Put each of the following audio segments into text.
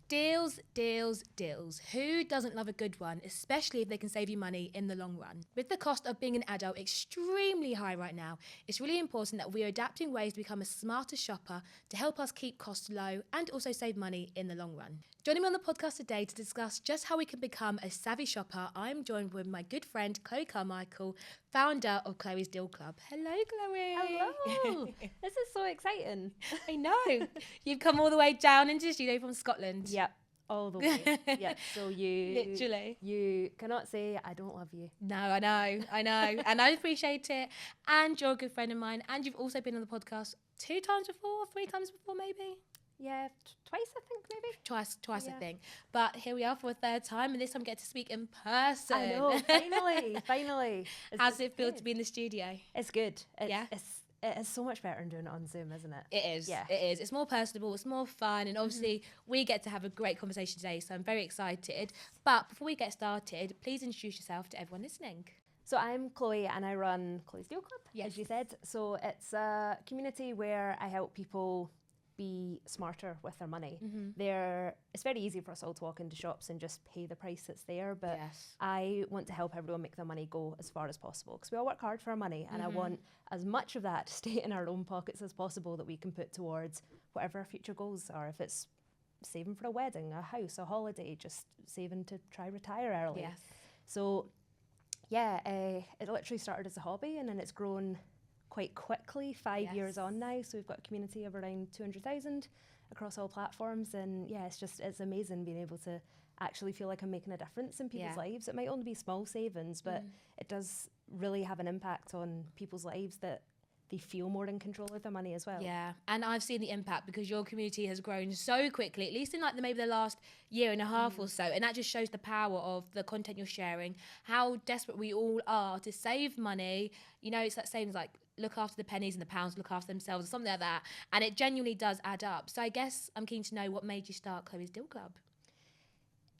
Deals, deals, deals. Who doesn't love a good one, especially if they can save you money in the long run? With the cost of being an adult extremely high right now, it's really important that we are adapting ways to become a smarter shopper to help us keep costs low and also save money in the long run. Joining me on the podcast today to discuss just how we can become a savvy shopper, I'm joined with my good friend Chloé Carmichal, founder of Chloe's Deal Club. Hello, Chloe. Hello. This is so exciting. I know. You've come all the way down into the studio from Scotland. Yep, all the way. Yep. So Literally. you cannot say I don't love you. No, I know. And I appreciate it. And you're a good friend of mine. And you've also been on the podcast 3 times before, maybe? Yeah, twice I think maybe. Twice, Yeah. I think. But here we are for a 3rd time, and this time we get to speak in person. I know. Finally. How's it feel to be in the studio? It's good. Yeah? It is so much better than doing it on Zoom, isn't it? It is. Yeah. It is. It's more personable. It's more fun. And obviously, we get to have a great conversation today. So I'm very excited. But before we get started, please introduce yourself to everyone listening. So I'm Chloe and I run Chloe's Deal Club, Yes. as you said. So it's a community where I help people be smarter with their money. It's very easy for us all to walk into shops and just pay the price that's there, but Yes. I want to help everyone make their money go as far as possible because we all work hard for our money, and I want as much of that to stay in our own pockets as possible that we can put towards whatever our future goals are. If it's saving for a wedding, a house, a holiday, just saving to try retire early. Yes. So yeah, it literally started as a hobby and then it's grown quite quickly, 5 years on now. So we've got a community of around 200,000 across all platforms. And yeah, it's amazing being able to actually feel like I'm making a difference in people's lives. It might only be small savings, but it does really have an impact on people's lives that they feel more in control of their money as well. Yeah, and I've seen the impact because your community has grown so quickly, at least in like maybe the last year and a half or so, and that just shows the power of the content you're sharing, how desperate we all are to save money. You know, it's that saying like, look after the pennies and the pounds look after themselves or something like that, and it genuinely does add up. So I guess I'm keen to know what made you start Chloe's Deal Club.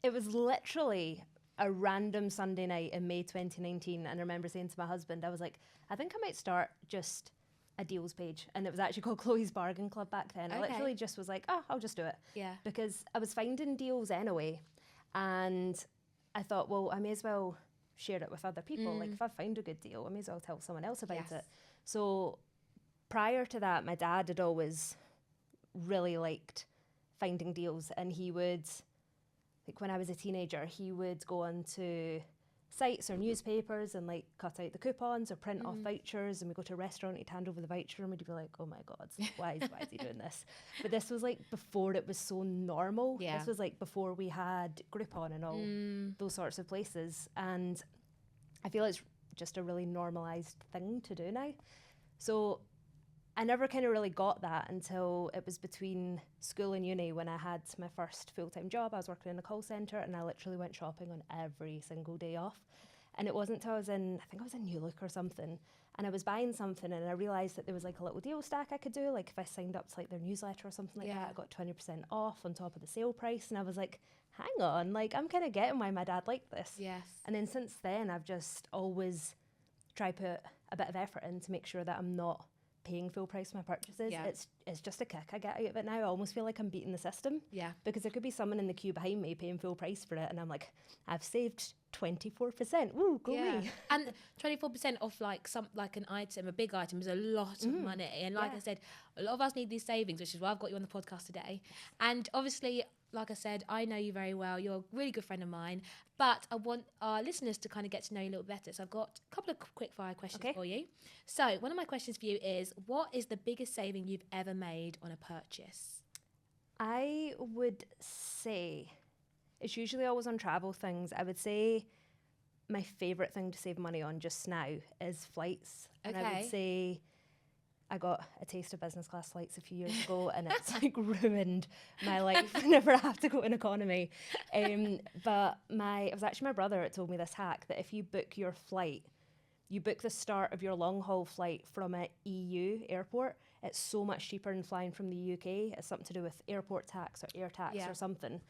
It was literally a random Sunday night in May 2019, and I remember saying to my husband, I was like, I think I might start just a deals page, and it was actually called Chloe's Bargain Club back then. I literally just was like, oh, I'll just do it. Yeah. Because I was finding deals anyway, and I thought, well, I may as well share it with other people. Like if I find a good deal, I may as well tell someone else about it. So prior to that, my dad had always really liked finding deals, and he would, like when I was a teenager, he would go onto sites or newspapers and like cut out the coupons or print off vouchers, and we go to a restaurant, he'd hand over the voucher and we'd be like, oh my God, why is he doing this? But this was like before it was so normal. Yeah. This was like before we had Groupon and all those sorts of places, and I feel it's just a really normalized thing to do now. So I never kind of really got that until it was between school and uni when I had my first full-time job. I was working in a call centre and I literally went shopping on every single day off. And it wasn't until I think I was in New Look or something, and I was buying something and I realised that there was like a little deal stack I could do. Like if I signed up to like their newsletter or something like that, I got 20% off on top of the sale price. And I was like, hang on, like I'm kind of getting why my dad liked this. Yes. And then since then, I've just always tried to put a bit of effort in to make sure that I'm not paying full price for my purchases. Yeah. It's just a kick I get out of it now. I almost feel like I'm beating the system. Yeah. Because there could be someone in the queue behind me paying full price for it, and I'm like, I've saved 24%. Woo, go me. And 24% off like an item, a big item, is a lot of money. And like I said, a lot of us need these savings, which is why I've got you on the podcast today. And obviously, like I said, I know you very well. You're a really good friend of mine, but I want our listeners to kind of get to know you a little better. So I've got a couple of quick fire questions for you. So one of my questions for you is, what is the biggest saving you've ever made on a purchase? I would say it's usually always on travel things. I would say my favourite thing to save money on just now is flights. And I would say I got a taste of business class flights a few years ago, and it's like ruined my life whenever I have to go in economy. But it was actually my brother that told me this hack, that if you book your flight, you book the start of your long haul flight from an EU airport, it's so much cheaper than flying from the UK. It's something to do with airport tax or air tax or something.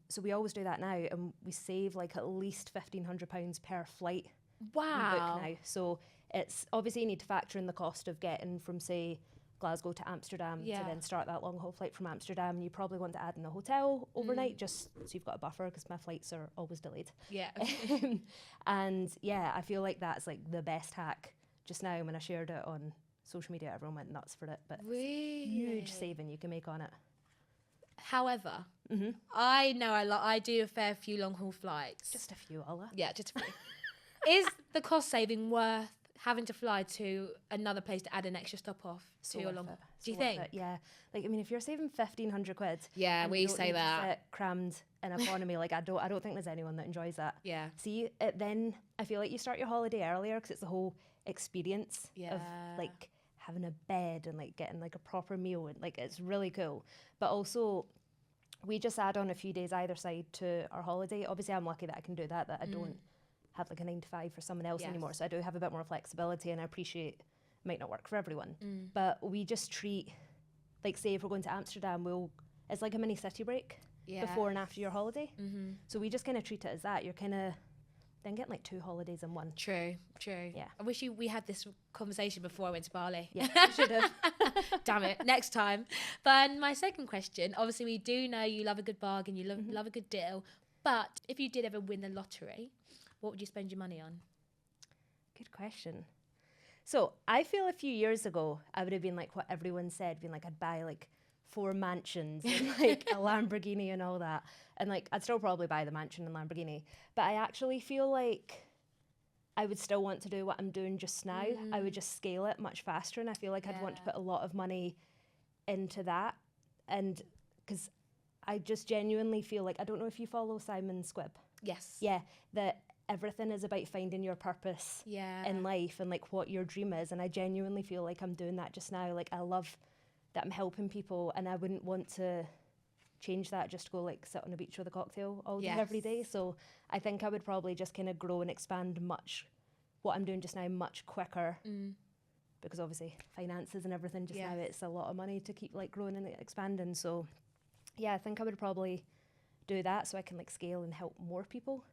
So we always do that now, and we save like at least £1,500 per flight. Wow. We book now. So it's obviously you need to factor in the cost of getting from, say, Glasgow to Amsterdam Yeah. to then start that long haul flight from Amsterdam. You probably want to add in a hotel overnight just so you've got a buffer, because my flights are always delayed. Yeah. And yeah, I feel like that's like the best hack just now. When I shared it on social media, everyone went nuts for it, but Really? huge saving you can make on it. However, I know I do a fair few long haul flights. Just a few, Ola. Yeah, just a few. Is the cost saving worth having to fly to another place to add an extra stop off to your long haul? Do you think? Yeah. Like, I mean, if you're saving 1,500 quid. Yeah, and we you don't say need to that. sit crammed in economy, like I don't think there's anyone that enjoys that. Yeah. See, then I feel like you start your holiday earlier, because it's the whole experience of Yeah. like having a bed and like getting like a proper meal, and like it's really cool. But also, we just add on a few days either side to our holiday. Obviously, I'm lucky that I can do that I don't have like a 9 to 5 for someone else Yes. anymore. So I do have a bit more flexibility, and I appreciate it might not work for everyone. But we just treat, like, say if we're going to Amsterdam, it's like a mini city break before and after your holiday. So we just kind of treat it as that. You're kind of then getting like 2 holidays in one. True. Yeah. I wish we had this conversation before I went to Bali. Yeah, you should have. Damn it, next time. But my second question, obviously we do know you love a good bargain, you love a good deal, but if you did ever win the lottery, what would you spend your money on? Good question. So I feel a few years ago, I would have been like what everyone said, being like, I'd buy like 4 mansions and like a Lamborghini and all that. And like, I'd still probably buy the mansion and Lamborghini. But I actually feel like I would still want to do what I'm doing just now. I would just scale it much faster. And I feel like I'd want to put a lot of money into that. And because I just genuinely feel like, I don't know if you follow Simon Squibb. Yes. Yeah, that everything is about finding your purpose in life and like what your dream is. And I genuinely feel like I'm doing that just now. Like, I love that I'm helping people, and I wouldn't want to change that just to go like sit on a beach with a cocktail all day every day. So I think I would probably just kind of grow and expand what I'm doing just now much quicker, because obviously finances and everything just now, it's a lot of money to keep like growing and expanding. So yeah, I think I would probably do that so I can like scale and help more people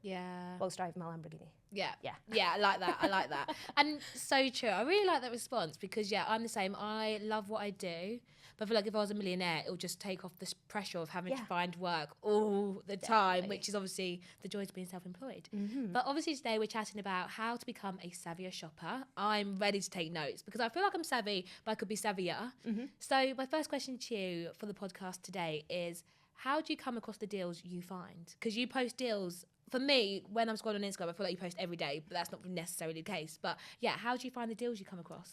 whilst driving my Lamborghini. Yeah, I like that. And so true. I really like that response, because I'm the same. I love what I do, but I feel like if I was a millionaire, it would just take off this pressure of having to find work all the time, which is obviously the joys of being self-employed. But obviously today we're chatting about how to become a savvier shopper. I'm ready to take notes because I feel like I'm savvy, but I could be savvier. So my first question to you for the podcast today is, how do you come across the deals you find? Because you post deals. For me, when I'm scrolling on Instagram, I feel like you post every day, but that's not necessarily the case. But how do you find the deals you come across?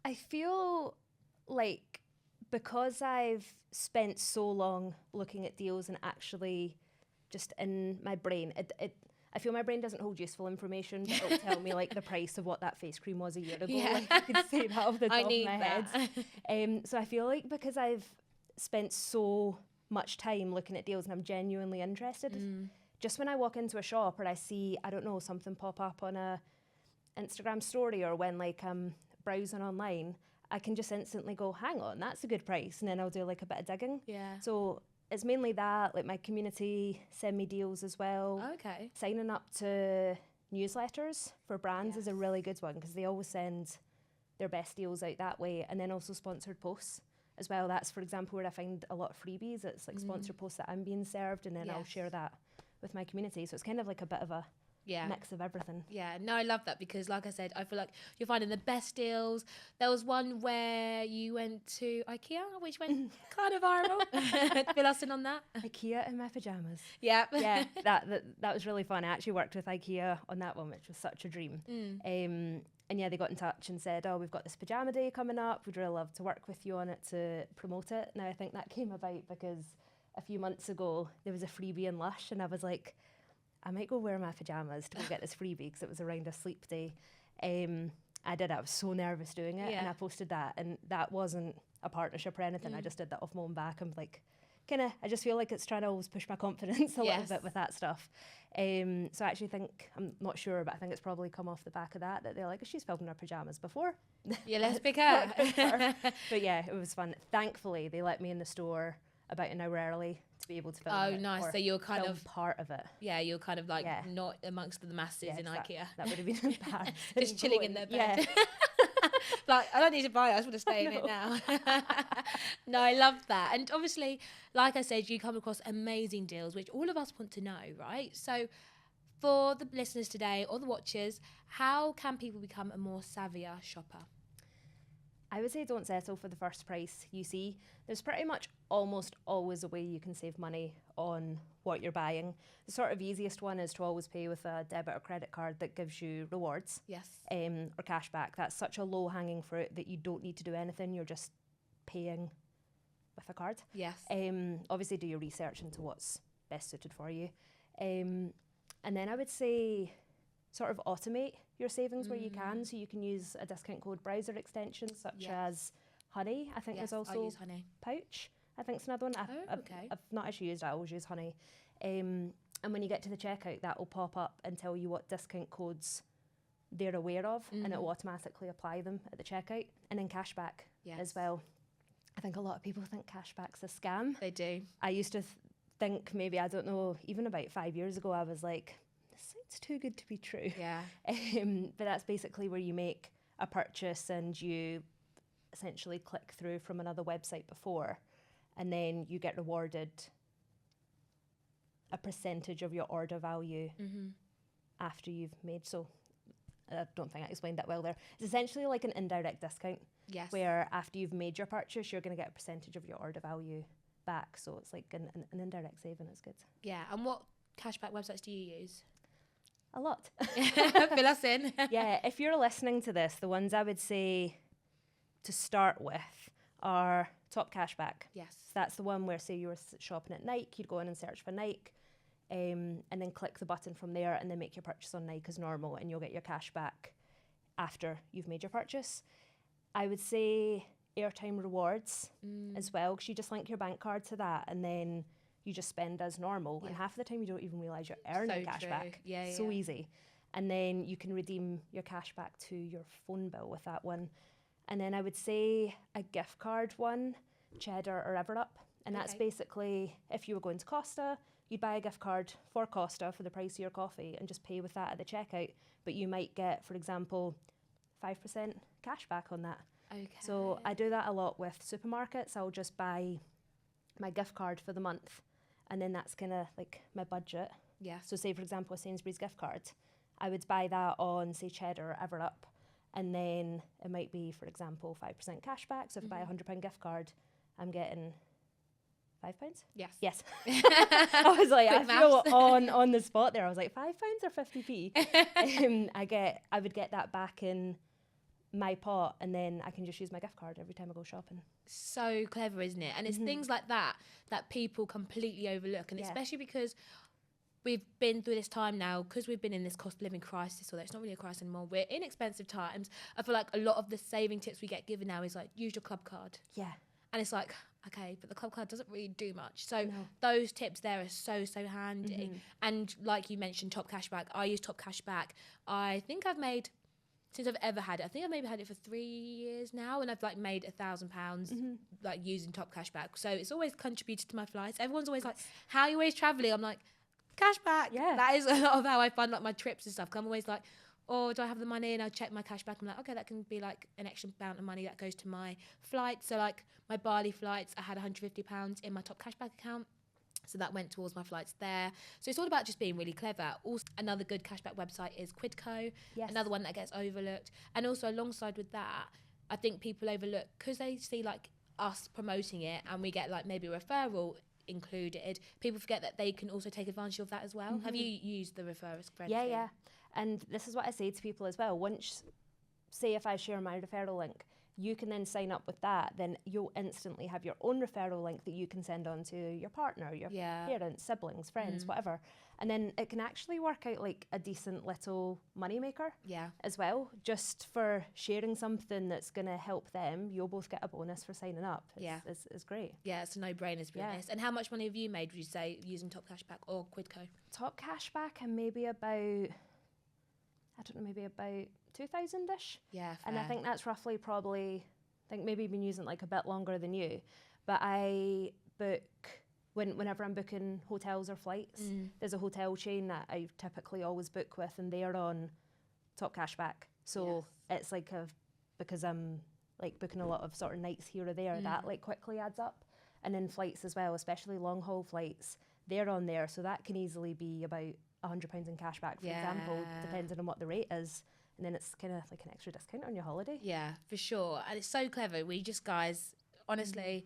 I feel like because I've spent so long looking at deals and actually just in my brain, I feel my brain doesn't hold useful information, but it'll tell me like the price of what that face cream was a year ago. Like, I could say that off the top of my head. So I feel like because I've spent so much time looking at deals and I'm genuinely interested, just when I walk into a shop or I see, I don't know, something pop up on a Instagram story, or when like I'm browsing online, I can just instantly go, hang on, that's a good price. And then I'll do like a bit of digging. So it's mainly that, like my community send me deals as well. Okay. Signing up to newsletters for brands is a really good one, because they always send their best deals out that way. And then also sponsored posts as well. That's, for example, where I find a lot of freebies. It's like sponsored posts that I'm being served, and then I'll share that with my community. So it's kind of like a bit of a mix of everything. No, I love that, because like I said, I feel like you're finding the best deals. There was one where you went to IKEA, which went kind of viral. Fill us in on that. IKEA in my pajamas. Yeah, that was really fun. I actually worked with IKEA on that one, which was such a dream. And they got in touch and said, oh, we've got this pajama day coming up. We'd really love to work with you on it to promote it. Now, I think that came about because a few months ago, there was a freebie in Lush, and I was like, I might go wear my pajamas to go get this freebie, because it was around a sleep day. I was so nervous doing it, and I posted that, and that wasn't a partnership or anything. I just did that off my own back. I'm like, I just feel like it's trying to always push my confidence a little bit with that stuff. So I actually think, I'm not sure, but I think it's probably come off the back of that they're like, she's filmed in her pajamas before. Yeah, let's pick her. But yeah, it was fun. Thankfully, they let me in the store about an hour early to be able to film it. Oh, nice. So you're kind of part of it. Yeah, you're kind of like not amongst the masses in IKEA. That would have been embarrassing. Just chilling in their bed. Yeah. Like, I don't need to buy it, I just want to stay in it now. No, I love that. And obviously, like I said, you come across amazing deals, which all of us want to know, right? So for the listeners today or the watchers, how can people become a more savvier shopper? I would say don't settle for the first price you see. There's pretty much almost always a way you can save money on what you're buying. The sort of easiest one is to always pay with a debit or credit card that gives you rewards, Yes. or cashback. That's such a low-hanging fruit that you don't need to do anything. You're just paying with a card. Yes. Obviously do your research into what's best suited for you. And then I would say sort of automate your savings where you can, so you can use a discount code browser extension such as Honey. I think there's also I use Honey. Pouch. I think it's another one. I've not actually used it. I always use Honey. And when you get to the checkout, that will pop up and tell you what discount codes they're aware of, and it will automatically apply them at the checkout. And then cashback as well. I think a lot of people think cashback's a scam. They do. I used to think maybe, I don't know, even about 5 years ago, I was like, this sounds too good to be true. Yeah. But that's basically where you make a purchase and you essentially click through from another website before, and then you get rewarded a percentage of your order value after you've made. So I don't think I explained that well there. It's essentially like an indirect discount. Yes. Where after you've made your purchase, you're going to get a percentage of your order value back. So it's like an indirect saving. It's good. Yeah. And what cashback websites do you use? A lot. Fill us in. Yeah. If you're listening to this, the ones I would say to start with are TopCashback. Yes. So that's the one where, say you were shopping at Nike, you'd go in and search for Nike, and then click the button from there and then make your purchase on Nike as normal, and you'll get your cash back after you've made your purchase. I would say Airtime Rewards as well, because you just link your bank card to that and then you just spend as normal. And half of the time you don't even realise you're earning cash back. So easy. And then you can redeem your cash back to your phone bill with that one. And then I would say a gift card one, Cheddar or EverUp. And that's basically, if you were going to Costa, you'd buy a gift card for Costa for the price of your coffee and just pay with that at the checkout. But you might get, for example, 5% cash back on that. Okay. So I do that a lot with supermarkets. I'll just buy my gift card for the month, and then that's kind of like my budget. Yeah. So say, for example, a Sainsbury's gift card, I would buy that on, say, Cheddar or EverUp, and then it might be, for example, 5% cash back. So if I buy a £100 gift card, I'm getting £5? Yes. Yes. I was like, Quick I feel maths. on the spot there. I was like, £5 or 50p? I would get that back in my pot, and then I can just use my gift card every time I go shopping. So clever, isn't it? And it's things like that that people completely overlook, and especially because we've been through this time now, because we've been in this cost of living crisis, although it's not really a crisis anymore, we're in expensive times. I feel like a lot of the saving tips we get given now is like, use your club card. Yeah. And it's like, okay, but the club card doesn't really do much. So those tips there are so handy. And like you mentioned, TopCashback, I use TopCashback. I think I've made, since I've ever had it, I think I've maybe had it for 3 years now, and I've like made £1,000 like using TopCashback. So it's always contributed to my flights. Everyone's always like, how are you always travelling? I'm like, cashback. Yeah. That is a lot of how I fund like my trips and stuff. 'Cause I'm always like, oh, do I have the money? And I'll check my cash back. I'm like, okay, that can be like an extra amount of money that goes to my flights. So like my Bali flights, I had £150 in my top cashback account. So that went towards my flights there. So it's all about just being really clever. Also, another good cashback website is Quidco. Yes. Another one that gets overlooked. And also alongside with that, I think people overlook, because they see like us promoting it and we get like maybe a referral included, people forget that they can also take advantage of that as well. Have you used the referral spread? Yeah. And this is what I say to people as well. Once, say if I share my referral link, you can then sign up with that, then you'll instantly have your own referral link that you can send on to your partner, your parents, siblings, friends, whatever. And then it can actually work out like a decent little moneymaker as well, just for sharing something that's going to help them. You'll both get a bonus for signing up. It's great. Yeah, it's a no-brainer, to be honest. And how much money have you made, would you say, using TopCashback or Quidco? TopCashback, and maybe about 2,000-ish. Yeah, fair. And I think that's roughly probably, I think maybe been using it like a bit longer than you, but I book, whenever I'm booking hotels or flights, there's a hotel chain that I typically always book with, and they're on TopCashback. So it's like a because I'm like booking a lot of sort of nights here or there, that like quickly adds up. And then flights as well, especially long haul flights, they're on there. So that can easily be about £100 in cashback, for example, depending on what the rate is. And then it's kind of like an extra discount on your holiday. Yeah, for sure. And it's so clever. We just, guys, honestly,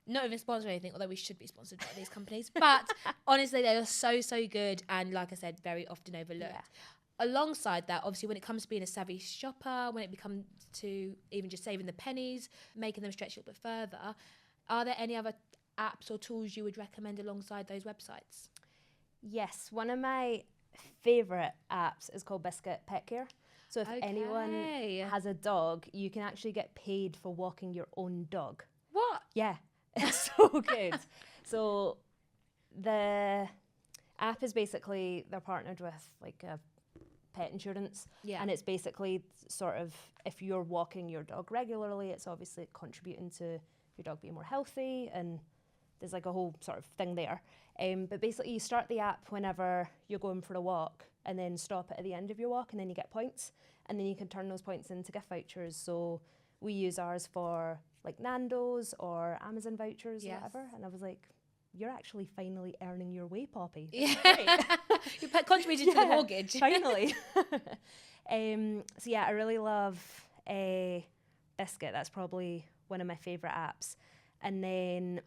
not even sponsored or anything, although we should be sponsored by these companies. But honestly, they are so, so good. And like I said, very often overlooked. Yeah. Alongside that, obviously, when it comes to being a savvy shopper, when it becomes to even just saving the pennies, making them stretch a little bit further, are there any other apps or tools you would recommend alongside those websites? Yes, one of my favourite apps is called Biscuit Pet Care. So if anyone has a dog, you can actually get paid for walking your own dog. What? Yeah, it's so good. So the app is basically, they're partnered with like a pet insurance. Yeah. And it's basically sort of, if you're walking your dog regularly, it's obviously contributing to your dog being more healthy, and there's like a whole sort of thing there. But basically you start the app whenever you're going for a walk, and then stop it at the end of your walk, and then you get points, and then you can turn those points into gift vouchers. So we use ours for like Nando's or Amazon vouchers, or whatever. And I was like, you're actually finally earning your way, Poppy. Yeah. You contributed to the mortgage. Finally. So yeah, I really love Biscuit. That's probably one of my favourite apps. And then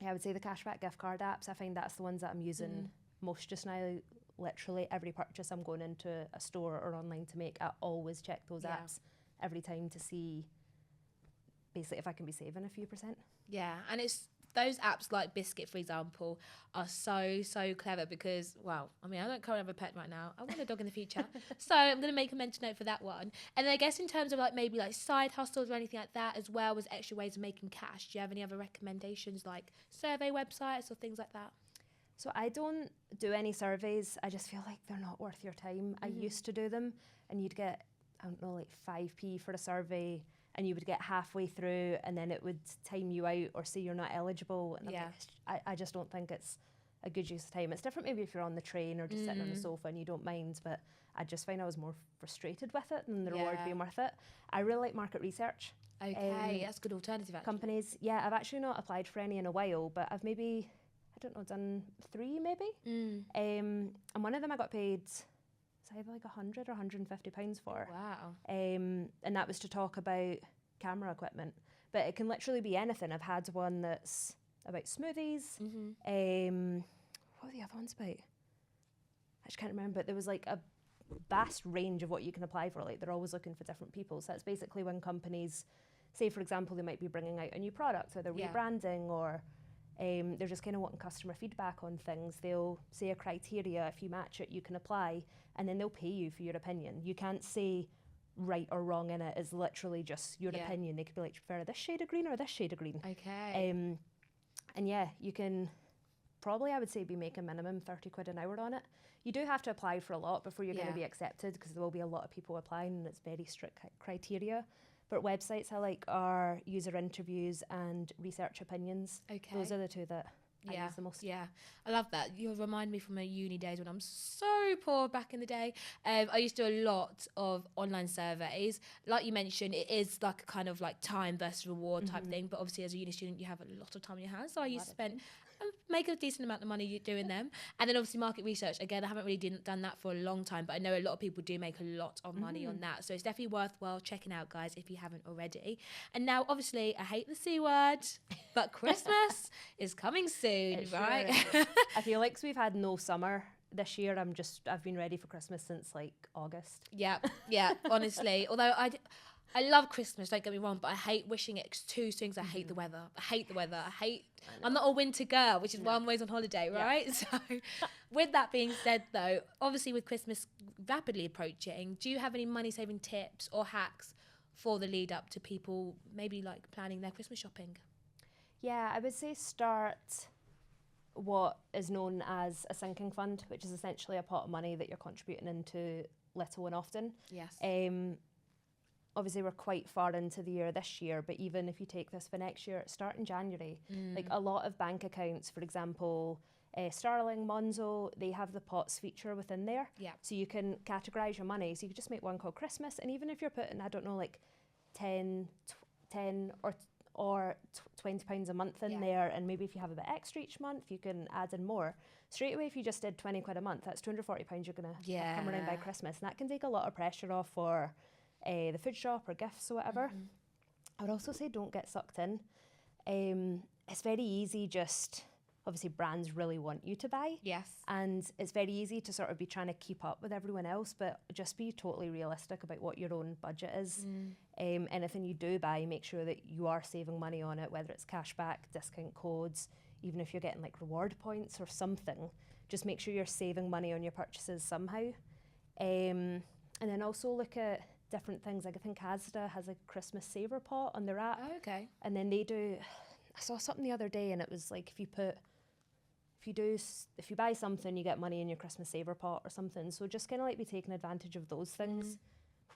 I would say the cashback gift card apps. I find that's the ones that I'm using most just now. Literally every purchase I'm going into a store or online to make, I always check those apps every time to see basically if I can be saving a few percent. Yeah, and it's those apps like Biscuit, for example, are so, so clever because, well, I mean, I don't currently have a pet right now. I want a dog in the future. So I'm going to make a mental note for that one. And then I guess in terms of like maybe like side hustles or anything like that, as well as extra ways of making cash, do you have any other recommendations like survey websites or things like that? So I don't do any surveys. I just feel like they're not worth your time. I used to do them, and you'd get, I don't know, like 5p for a survey, and you would get halfway through and then it would time you out or say you're not eligible. And I just don't think it's a good use of time. It's different maybe if you're on the train or just sitting on the sofa and you don't mind, but I just find I was more frustrated with it than the reward being worth it. I really like market research. Okay, that's a good alternative actually. Companies, I've actually not applied for any in a while, but I've maybe, I don't know, done 3 maybe. And one of them I got paid, it's either like £100 or £150 for. Wow. And that was to talk about camera equipment. But it can literally be anything. I've had one that's about smoothies. What were the other ones about? I just can't remember. But there was like a vast range of what you can apply for. Like they're always looking for different people. So it's basically when companies, say for example, they might be bringing out a new product or they're rebranding or they're just kind of wanting customer feedback on things. They'll say a criteria, if you match it, you can apply, and then they'll pay you for your opinion. You can't say right or wrong in it. It's literally just your opinion. They could be like, do you prefer this shade of green or this shade of green? Okay. And yeah, you can probably, I would say, be making minimum £30 an hour on it. You do have to apply for a lot before you're going to be accepted, because there will be a lot of people applying and it's very strict criteria. But websites I like are user interviews and research opinions. Okay. Those are the two that I use the most. Yeah, I love that. You remind me from my uni days when I'm so poor back in the day. I used to do a lot of online surveys. Like you mentioned, it is like a kind of like time versus reward type thing. But obviously as a uni student, you have a lot of time in your hands. So I used to spend... make a decent amount of money doing them. And then obviously market research, again, I haven't really done that for a long time, but I know a lot of people do make a lot of money on that. So it's definitely worthwhile checking out, guys, if you haven't already. And now, obviously, I hate the C word, but Christmas is coming soon, right? Sure I feel like we've had no summer this year. I've been ready for Christmas since like August. Yeah, honestly. Although I love Christmas, don't get me wrong, but I hate wishing it too soon because I hate the weather. I'm not a winter girl, which is why I'm always on holiday, right? Yeah. So with that being said, though, obviously with Christmas rapidly approaching, do you have any money-saving tips or hacks for the lead up to people maybe like planning their Christmas shopping? Yeah, I would say start what is known as a sinking fund, which is essentially a pot of money that you're contributing into little and often. Yes. Obviously, we're quite far into the year this year, but even if you take this for next year, start in January. Like a lot of bank accounts, for example, Starling, Monzo, they have the pots feature within there. Yeah. So you can categorise your money. So you can just make one called Christmas, and even if you're putting, I don't know, like 10 or £20 a month in there, and maybe if you have a bit extra each month, you can add in more. Straight away, if you just did £20 a month, that's £240 you're going to have come around by Christmas, and that can take a lot of pressure off for the food shop or gifts or whatever. I would also say don't get sucked in. It's very easy, just obviously brands really want you to buy. Yes. And it's very easy to sort of be trying to keep up with everyone else, but just be totally realistic about what your own budget is. Anything you do buy, make sure that you are saving money on it, whether it's cashback, discount codes, even if you're getting like reward points or something, just make sure you're saving money on your purchases somehow. And then also look at different things. Like I think Asda has a Christmas saver pot on their app. Oh, okay. And then they do, I saw something the other day and it was like if you buy something, you get money in your Christmas saver pot or something. So just kind of like be taking advantage of those things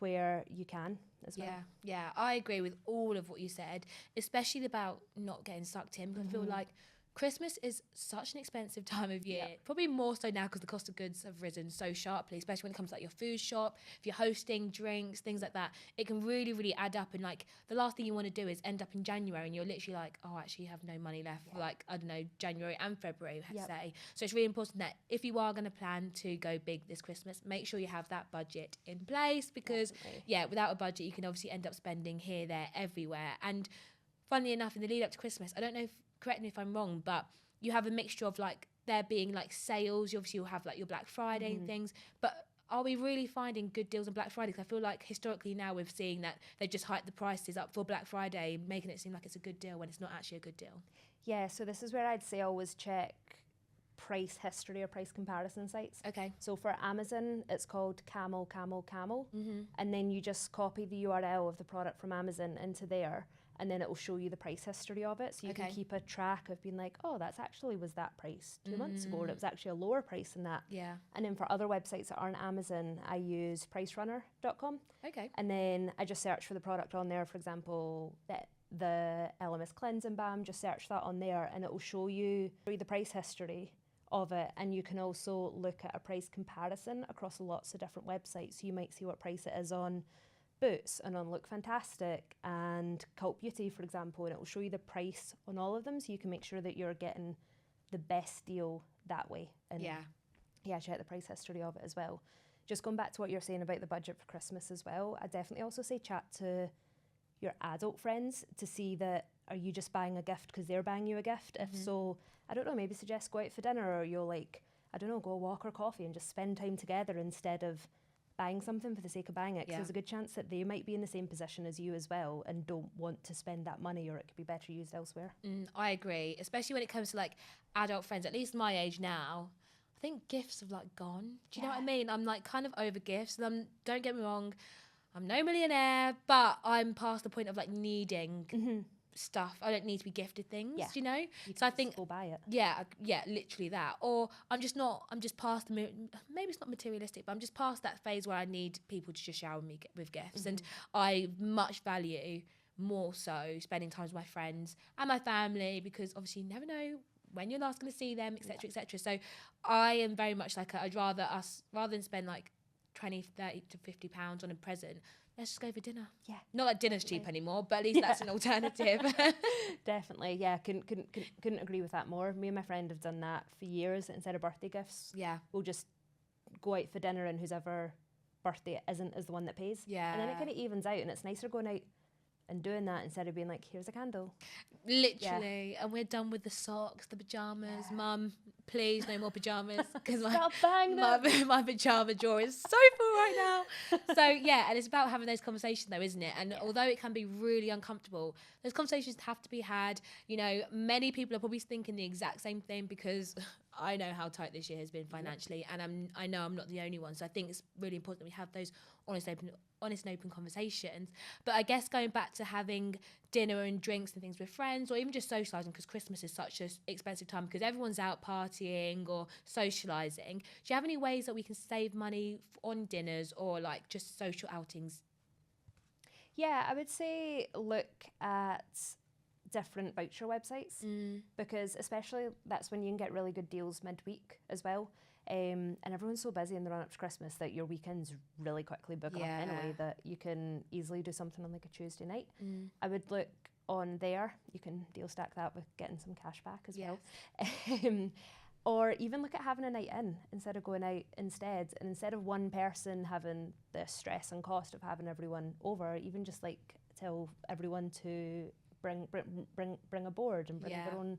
where you can as well. Yeah, I agree with all of what you said, especially about not getting sucked in. I feel like Christmas is such an expensive time of year, probably more so now because the cost of goods have risen so sharply, especially when it comes to like your food shop, if you're hosting drinks, things like that. It can really, really add up, and like the last thing you want to do is end up in January and you're literally like, oh, actually you have no money left for like, I don't know, January and February, let's say. So it's really important that if you are going to plan to go big this Christmas, make sure you have that budget in place, because without a budget you can obviously end up spending here, there, everywhere. And funnily enough, in the lead up to Christmas, I don't know if, correct me if I'm wrong, but you have a mixture of like there being like sales. You obviously will have like your Black Friday and things, but are we really finding good deals on Black Friday? Because I feel like historically now we're seeing that they've just hiked the prices up for Black Friday, making it seem like it's a good deal when it's not actually a good deal. Yeah, so this is where I'd say always check price history or price comparison sites. Okay. So for Amazon, it's called Camel. And then you just copy the URL of the product from Amazon into there, and then it will show you the price history of it. So you can keep a track of being like, oh, that's actually was that price 2 months ago, or it was actually a lower price than that. Yeah. And then for other websites that aren't Amazon, I use pricerunner.com. Okay. And then I just search for the product on there. For example, the LMS cleansing balm, just search that on there and it will show you the price history of it. And you can also look at a price comparison across lots of different websites. So you might see what price it is on Boots and on Look Fantastic and Cult Beauty, for example, and it will show you the price on all of them, so you can make sure that you're getting the best deal that way. And check the price history of it as well. Just going back to what you're saying about the budget for Christmas as well, I definitely also say chat to your adult friends to see that, are you just buying a gift because they're buying you a gift? If so, I don't know, maybe suggest go out for dinner, or you'll like, I don't know, go a walk or coffee and just spend time together instead of buying something for the sake of buying it, because there's a good chance that they might be in the same position as you as well and don't want to spend that money, or it could be better used elsewhere. I agree, especially when it comes to like adult friends, at least my age now. I think gifts have like gone. Do you know what I mean? I'm like kind of over gifts. And don't get me wrong, I'm no millionaire, but I'm past the point of like needing stuff. I don't need to be gifted things, you know? So I think go buy it. Yeah, literally that. Or I'm just past the, maybe it's not materialistic, but I'm just past that phase where I need people to just shower me with gifts. And I much value more so spending time with my friends and my family, because obviously you never know when you're last going to see them, etc., etc. So I am very much like I'd rather than spend like 20, 30 to £50 on a present, let's just go for dinner. Yeah. Not that dinner's cheap anymore, but at least that's an alternative. Definitely, yeah. Couldn't agree with that more. Me and my friend have done that for years. Instead of birthday gifts, we'll just go out for dinner and whose ever birthday it isn't is the one that pays. Yeah. And then it kind of evens out, and it's nicer going out and doing that instead of being like, here's a candle. Literally. And we're done with the socks, the pajamas. Mum, please, no more pajamas. Because my pajama drawer is so full right now. So, and it's about having those conversations though, isn't it? And although it can be really uncomfortable, those conversations have to be had. You know, many people are probably thinking the exact same thing, because I know how tight this year has been financially, and I know I'm not the only one. So I think it's really important that we have those honest and open conversations. But I guess going back to having dinner and drinks and things with friends, or even just socialising, because Christmas is such an expensive time because everyone's out partying or socialising. Do you have any ways that we can save money on dinners or like just social outings? Yeah, I would say look at different voucher websites, because especially that's when you can get really good deals midweek as well. And everyone's so busy in the run up to Christmas that your weekends really quickly book up anyway, that you can easily do something on like a Tuesday night. I would look on there. You can deal stack that with getting some cash back as well. Or even look at having a night in instead of going out instead. And instead of one person having the stress and cost of having everyone over, even just like tell everyone to bring a board and bring their own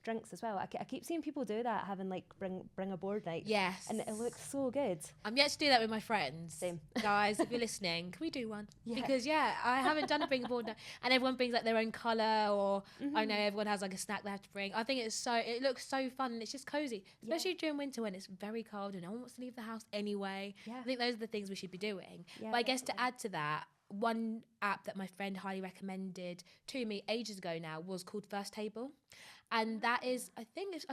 drinks as well. I keep seeing people do that, having like bring a board night. Yes. And it looks so good. I'm yet to do that with my friends. Same. Guys, if you're listening, can we do one? Because I haven't done a bring a board night. And everyone brings like their own colour, or I know everyone has like a snack they have to bring. I think it looks so fun, and it's just cozy. Especially during winter when it's very cold and no one wants to leave the house anyway. I think those are the things we should be doing. But I guess to add to that, one app that my friend highly recommended to me ages ago now was called First Table. And that is, I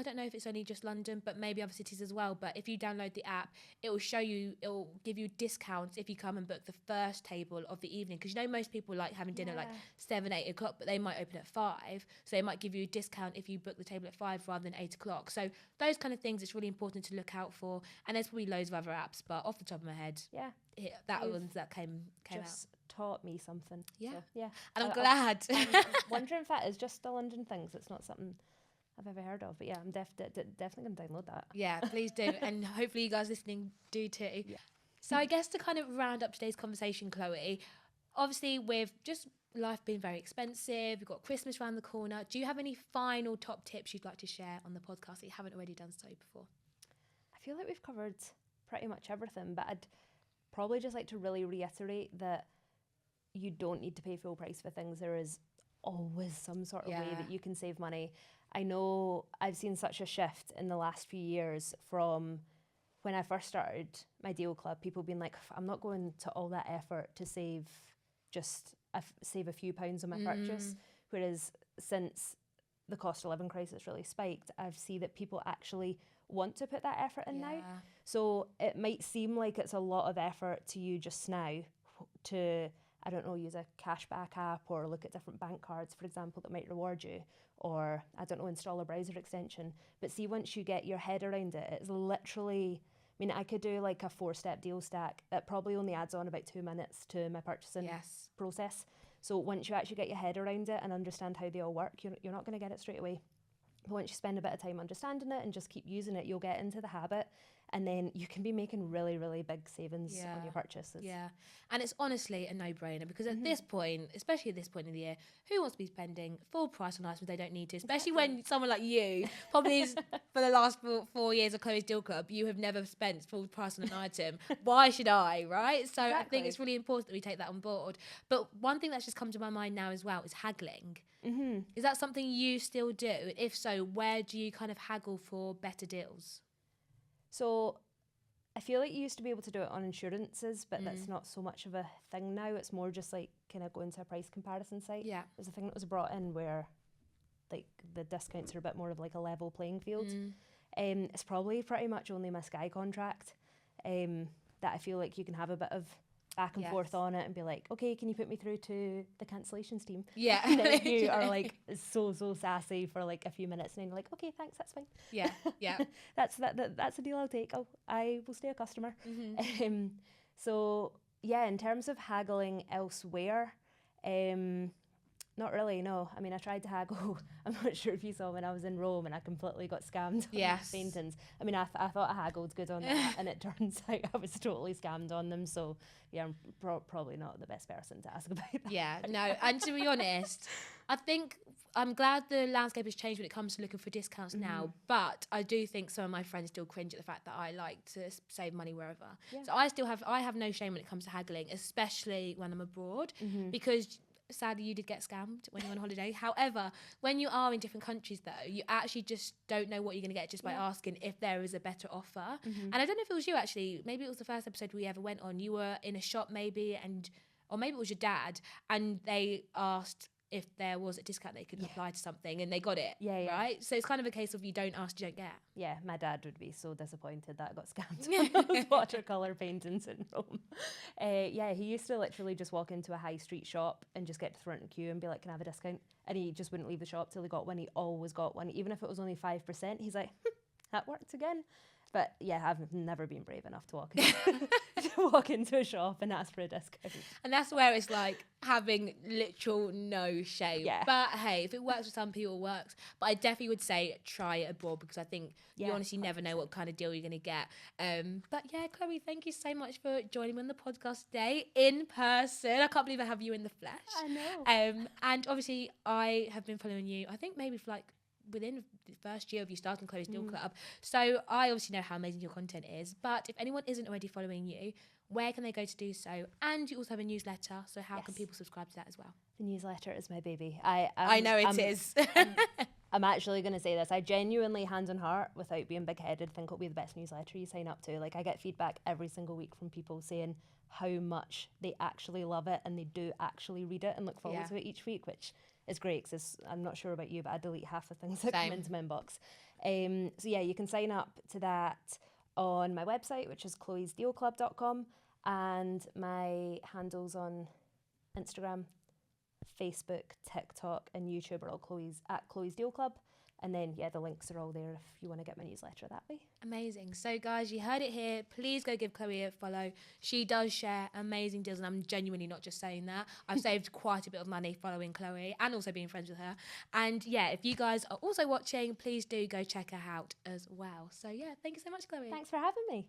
don't know if it's only just London, but maybe other cities as well. But if you download the app, it will give you discounts if you come and book the first table of the evening. Because most people like having dinner like 7, 8 o'clock, but they might open at 5. So they might give you a discount if you book the table at 5 rather than 8 o'clock. So those kind of things, it's really important to look out for. And there's probably loads of other apps, but off the top of my head, that one's that came out. Taught me something. And I'm glad. I'm wondering if that is just a London thing, so it's not something I've ever heard of. But I'm definitely going to download that. Yeah, please do. And hopefully you guys listening do too. So I guess to kind of round up today's conversation, Chloe, obviously with just life being very expensive, we've got Christmas around the corner. Do you have any final top tips you'd like to share on the podcast that you haven't already done so before? I feel like we've covered pretty much everything, but I'd probably just like to really reiterate that you don't need to pay full price for things. There is always some sort of way that you can save money. I know I've seen such a shift in the last few years from when I first started my deal club, people being like, I'm not going to all that effort to save save a few pounds on my purchase. Whereas since the cost of living crisis really spiked, I've seen that people actually want to put that effort in now. So it might seem like it's a lot of effort to you just now to, I don't know, use a cashback app or look at different bank cards, for example, that might reward you, or, I don't know, install a browser extension. But see, once you get your head around it, it's literally, I mean, I could do like a 4-step deal stack that probably only adds on about 2 minutes to my purchasing process. So once you actually get your head around it and understand how they all work, you're not going to get it straight away. But once you spend a bit of time understanding it and just keep using it, you'll get into the habit, and then you can be making really, really big savings on your purchases. And it's honestly a no-brainer, because at this point, especially at this point in the year, who wants to be spending full price on items they don't need to, especially when someone like you, probably is, for the last 4 years of Chloe's Deal Club, you have never spent full price on an item. Why should I, right? So I think it's really important that we take that on board. But one thing that's just come to my mind now as well is haggling. Is that something you still do? If so, where do you kind of haggle for better deals? So I feel like you used to be able to do it on insurances, but that's not so much of a thing now. It's more just like kind of going to a price comparison site. There's a thing that was brought in where like the discounts are a bit more of like a level playing field. It's probably pretty much only my Sky contract that I feel like you can have a bit of back and forth on it and be like, okay, can you put me through to the cancellations team? And then you are like so sassy for like a few minutes, and then you're like, okay, thanks, that's fine. That's a deal I'll take. I will stay a customer. So yeah, in terms of haggling elsewhere, not really, no. I mean, I tried to haggle. I'm not sure if you saw when I was in Rome and I completely got scammed on paintings. I mean, I thought I haggled good on that, and it turns out I was totally scammed on them. So yeah, I'm probably not the best person to ask about that. Yeah, no. And to be honest, I think I'm glad the landscape has changed when it comes to looking for discounts now. But I do think some of my friends still cringe at the fact that I like to save money wherever. So I have no shame when it comes to haggling, especially when I'm abroad, because sadly you did get scammed when you're on holiday. However, when you are in different countries though, you actually just don't know what you're going to get just by asking if there is a better offer. And I don't know if it was you actually, maybe it was the first episode we ever went on, you were in a shop maybe, or maybe it was your dad, and they asked if there was a discount they could apply to something, and they got it. Yeah. Right? So it's kind of a case of you don't ask, you don't get. Yeah, my dad would be so disappointed that I got scammed on those watercolour painting syndrome. He used to literally just walk into a high street shop and just get to the front of the queue and be like, can I have a discount? And he just wouldn't leave the shop till he got one. He always got one, even if it was only 5%. He's like, that worked again. But yeah, I've never been brave enough to walk into a shop and ask for a discount. And that's where it's like having literal no shame. Yeah. But hey, if it works for some people, it works. But I definitely would say try it abroad, because I think you honestly never know what kind of deal you're going to get. But yeah, Chloe, thank you so much for joining me on the podcast today in person. I can't believe I have you in the flesh. I know. And obviously I have been following you, I think maybe for like within the first year of you starting Chloe's Deal Club. So I obviously know how amazing your content is, but if anyone isn't already following you, where can they go to do so? And you also have a newsletter, so how can people subscribe to that as well? The newsletter is my baby. I know it is. I'm actually going to say this. I genuinely, hand on heart, without being big-headed, think it'll be the best newsletter you sign up to. Like, I get feedback every single week from people saying how much they actually love it and they do actually read it and look forward to it each week, which is great, because I'm not sure about you, but I delete half the things that come into my inbox. So yeah, you can sign up to that on my website, which is chloesdealclub.com, and my handles on Instagram, Facebook, TikTok, and YouTube are all Chloe's Deal Club. And then, the links are all there if you want to get my newsletter that way. Amazing. So, guys, you heard it here. Please go give Chloe a follow. She does share amazing deals, and I'm genuinely not just saying that. I've saved quite a bit of money following Chloe and also being friends with her. And, if you guys are also watching, please do go check her out as well. So, thank you so much, Chloe. Thanks for having me.